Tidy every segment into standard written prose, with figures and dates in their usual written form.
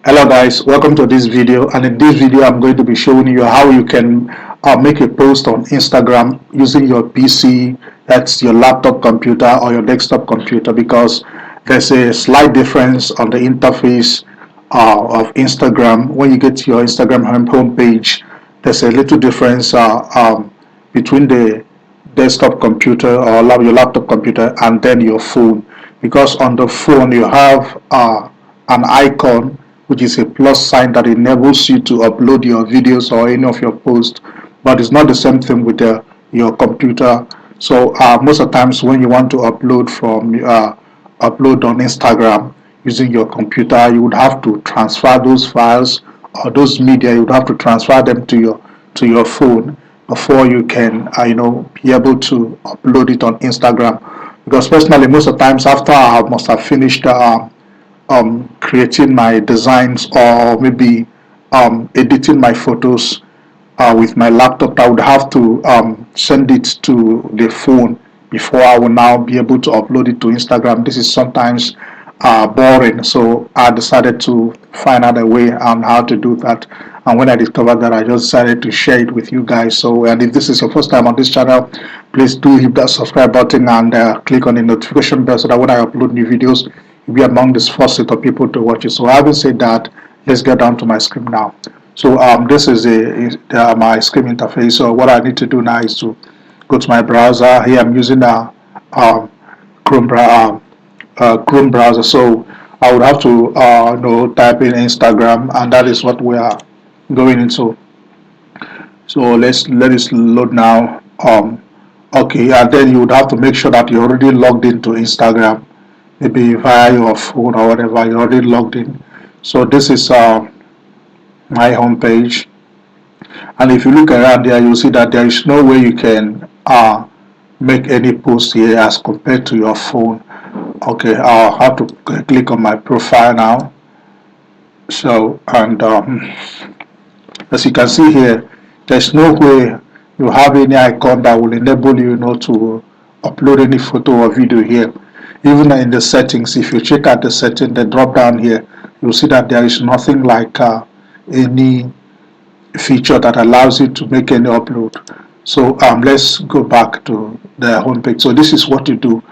Hello guys, welcome to this video, and in this video I'm going to be showing you how you can make a post on Instagram using your PC, that's your laptop computer or your desktop computer, because there's a slight difference on the interface of Instagram. When you get to your Instagram homepage, there's a little difference between the desktop computer or your laptop computer and then your phone, because on the phone you have an icon which is a plus sign that enables you to upload your videos or any of your posts, but it's not the same thing with your computer. So most of the times when you want to upload on Instagram using your computer, you would have to transfer those files or those media. You would have to transfer them to your phone before you can be able to upload it on Instagram. Because personally, most of the times after I must have finished creating my designs or maybe editing my photos with my laptop, I would have to send it to the phone before I will now be able to upload it to Instagram. This is sometimes boring, so I decided to find out a way on how to do that. And when I discovered that, I just decided to share it with you guys. So, and if this is your first time on this channel, please do hit that subscribe button and click on the notification bell so that when I upload new videos, you'll be among this first set of people to watch it. So, having said that, let's get down to my screen now. So, this is my screen interface. So, what I need to do now is to go to my browser. Here, I'm using a Chrome browser. Chrome browser. So I would have to type in Instagram, and that is what we are going into. So let it load now. Okay, and then you would have to make sure that you're already logged into Instagram, maybe via your phone or whatever. You're already logged in. So this is my home page, and if you look around there, you'll see that there is no way you can make any post here as compared to your phone. Okay, I'll have to click on my profile now. So, and as you can see here, there's no way you have any icon that will enable you, to upload any photo or video here. Even in the settings, if you check out the setting, the drop down here, you'll see that there is nothing like any feature that allows you to make any upload. So let's go back to the homepage. So this is what you do.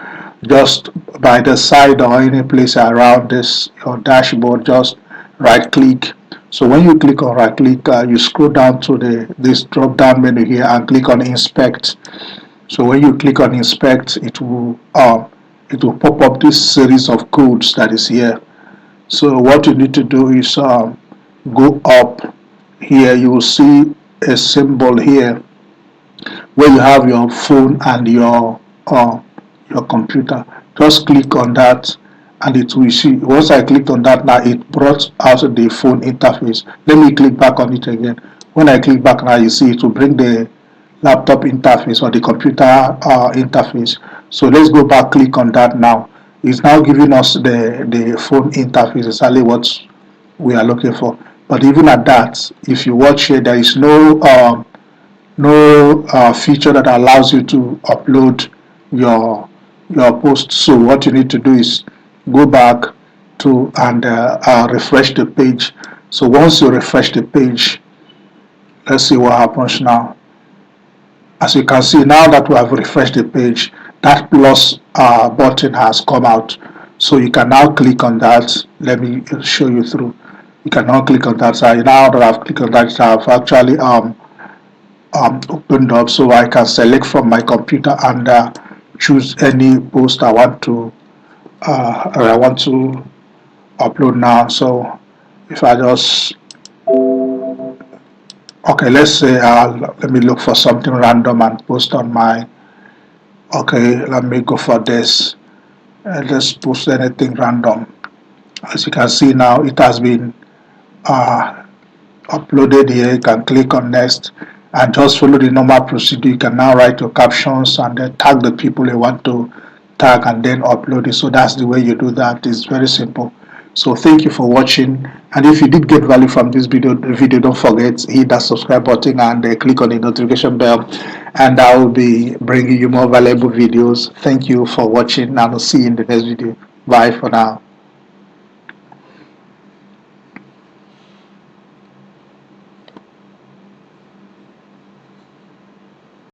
Just by the side or any place around this your dashboard, just right click. So when you click on right click, you scroll down to this drop down menu here and click on inspect. So when you click on inspect, it will pop up this series of codes that is here. So what you need to do is go up here. You will see a symbol here where you have your phone and your computer. Just click on that and it will see. Once I clicked on that, now it brought out the phone interface. Let me click back on it again. When I click back now, you see it will bring the laptop interface or the computer interface. So let's go back, click on that now. It's now giving us the phone interface, exactly what we are looking for. But even at that, if you watch here, there is no feature that allows you to upload your post. So what you need to do is go back to and refresh the page. So once you refresh the page, let's see what happens now. As you can see, now that we have refreshed the page, that plus button has come out. So you can now click on that. Let me show you through. You can now click on that. So now that I've clicked on that, I've actually opened up, so I can select from my computer and choose any post I want to upload now. So if I just let's say let me look for something random and post on my let me go for this. Let's post anything random. As you can see now, it has been uploaded here. You can click on next and just follow the normal procedure. You can now write your captions and then tag the people you want to tag and then upload it. So that's the way you do that. It's very simple. So thank you for watching, and if you did get value from this video, don't forget hit that subscribe button and click on the notification bell, and I will be bringing you more valuable videos. Thank you for watching, and I'll see you in the next video. Bye for now.